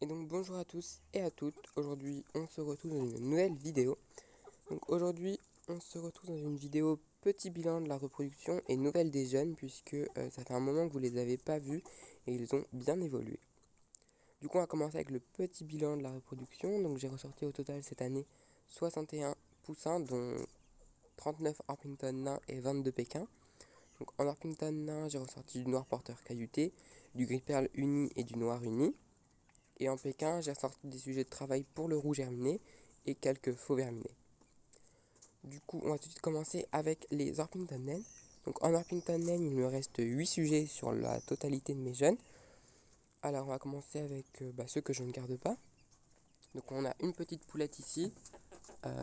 Et donc bonjour à tous et à toutes, aujourd'hui on se retrouve dans une nouvelle vidéo. Donc aujourd'hui on se retrouve dans une vidéo petit bilan de la reproduction et nouvelle des jeunes puisque ça fait un moment que vous les avez pas vus et ils ont bien évolué. Du coup on va commencer avec le petit bilan de la reproduction. Donc j'ai ressorti au total cette année 61 poussins dont 39 Orpington nains et 22 Pékins. Donc en Orpington nain j'ai ressorti du noir porteur caillouté, du gris perle uni et du noir uni. Et en Pékin, j'ai ressorti des sujets de travail pour le roux germiné et quelques faux verminés. Du coup, on va tout de suite commencer avec les Orpington naines. Donc en Orpington naine, il me reste 8 sujets sur la totalité de mes jeunes. Alors on va commencer avec ceux que je ne garde pas. Donc on a une petite poulette ici,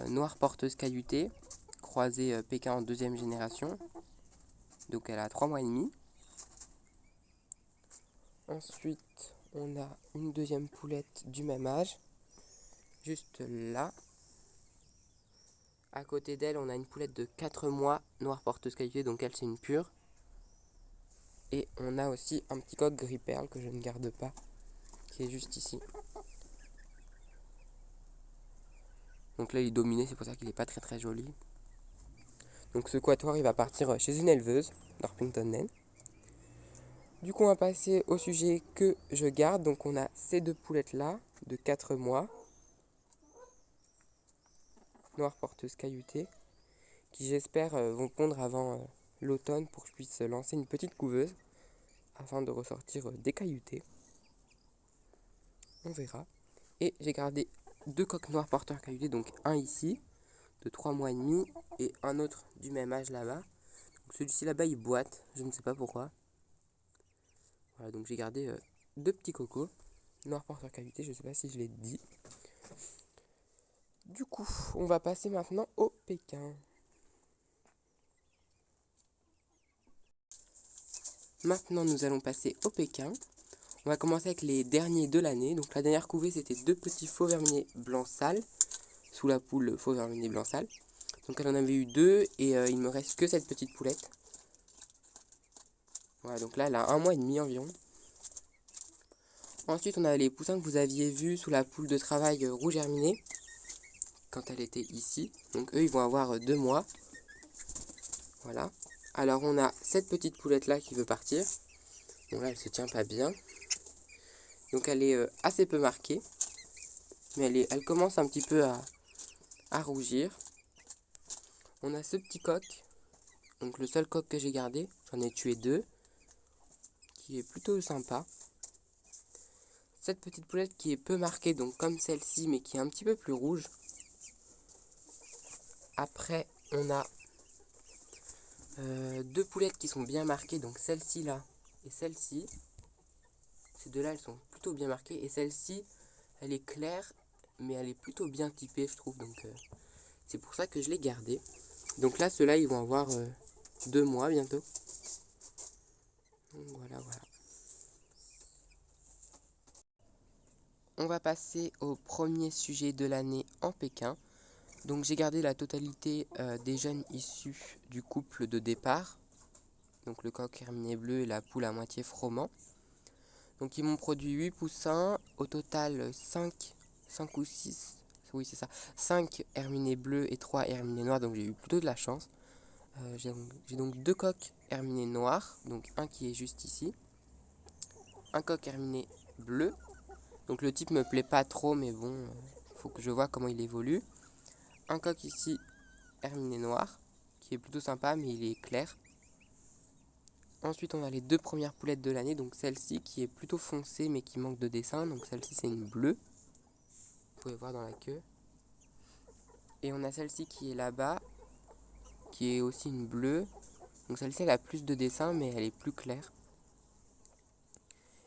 noire porteuse cailloutée, croisée Pékin en deuxième génération. Donc elle a 3 mois et demi. Ensuite, on a une deuxième poulette du même âge, juste là. À côté d'elle, on a une poulette de 4 mois, noire porteuse cailloutée, donc elle c'est une pure. Et on a aussi un petit coq gris perle que je ne garde pas, qui est juste ici. Donc là il est dominé, c'est pour ça qu'il n'est pas très joli. Donc ce quatuor il va partir chez une éleveuse, d'Orpington naine. Du coup on va passer au sujet que je garde. Donc on a ces deux poulettes là, de 4 mois, noire porteuse cailloutée, qui j'espère vont pondre avant l'automne pour que je puisse lancer une petite couveuse afin de ressortir des cailloutés. On verra. Et j'ai gardé deux coqs noirs porteurs cailloutés, donc un ici de 3 mois et demi et un autre du même âge là-bas. Celui-ci là-bas il boite, je ne sais pas pourquoi. Voilà, donc j'ai gardé deux petits cocos noirs porteurs cailloutés, je ne sais pas si je l'ai dit. Du coup, on va passer maintenant au Pékin. Maintenant, nous allons passer au Pékin. On va commencer avec les derniers de l'année. Donc la dernière couvée, c'était deux petits faux verminés blanc sale, sous la poule faux verminé blanc sale. Donc elle en avait eu deux et il me reste que cette petite poulette. Voilà, donc là elle a 1 mois et demi environ. Ensuite on a les poussins que vous aviez vus sous la poule de travail rouge germiné, quand elle était ici. Donc eux ils vont avoir 2 mois. Voilà. Alors on a cette petite poulette là qui veut partir. Bon là elle se tient pas bien. Donc elle est assez peu marquée. Mais elle commence un petit peu à rougir. On a ce petit coq. Donc le seul coq que j'ai gardé, j'en ai tué 2. Qui est plutôt sympa. Cette petite poulette qui est peu marquée, donc comme celle-ci, mais qui est un petit peu plus rouge. Après, on a deux poulettes qui sont bien marquées, donc celle-ci là et celle-ci. Ces deux-là, elles sont plutôt bien marquées. Et celle-ci, elle est claire, mais elle est plutôt bien typée, je trouve. Donc c'est pour ça que je l'ai gardée. Donc là, ceux-là, ils vont avoir 2 mois bientôt. Donc voilà. On va passer au premier sujet de l'année en Pékin. Donc j'ai gardé la totalité des jeunes issus du couple de départ. Donc le coq herminé bleu et la poule à moitié froment. Donc ils m'ont produit 8 poussins, au total 5 ou 6, oui c'est ça, 5 herminés bleus et 3 herminés noirs, donc j'ai eu plutôt de la chance. J'ai donc deux coqs herminés noirs, donc un qui est juste ici, un coq herminé bleu, donc le type me plaît pas trop mais bon, faut que je vois comment il évolue. Un coq ici herminé noir, qui est plutôt sympa mais il est clair. Ensuite on a les deux premières poulettes de l'année, donc celle-ci qui est plutôt foncée mais qui manque de dessin, donc celle-ci c'est une bleue, vous pouvez voir dans la queue. Et on a celle-ci qui est là-bas, qui est aussi une bleue, donc celle-ci elle a plus de dessin mais elle est plus claire.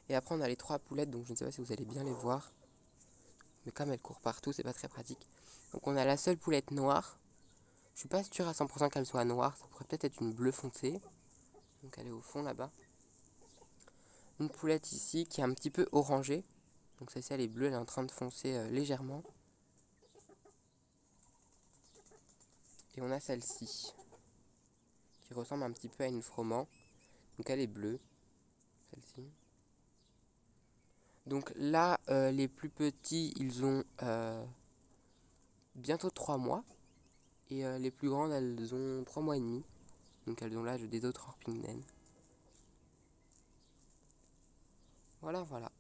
Et après on a les trois poulettes, donc je ne sais pas si vous allez bien les voir, mais comme elles courent partout c'est pas très pratique. Donc on a la seule poulette noire, je suis pas sûr à 100% qu'elle soit noire, ça pourrait peut-être être une bleue foncée, donc elle est au fond là-bas. Une poulette ici qui est un petit peu orangée, donc celle-ci elle est bleue, elle est en train de foncer légèrement. Et on a celle-ci, qui ressemble un petit peu à une froment, donc elle est bleue, celle-ci. Donc là, les plus petits, ils ont bientôt 3 mois. Et les plus grandes, elles ont 3 mois et demi. Donc elles ont l'âge des autres Orpington naines. Voilà, voilà.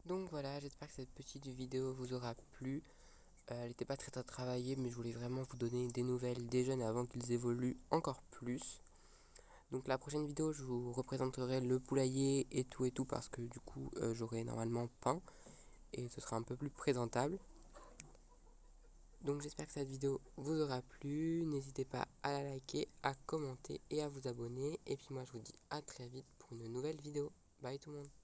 Donc voilà, j'espère que cette petite vidéo vous aura plu. Elle n'était pas très travaillée, mais je voulais vraiment vous donner des nouvelles des jeunes avant qu'ils évoluent encore plus. Donc la prochaine vidéo, je vous représenterai le poulailler et tout, parce que du coup, j'aurai normalement peint. Et ce sera un peu plus présentable. Donc j'espère que cette vidéo vous aura plu. N'hésitez pas à la liker, à commenter et à vous abonner. Et puis moi, je vous dis à très vite pour une nouvelle vidéo. Bye tout le monde.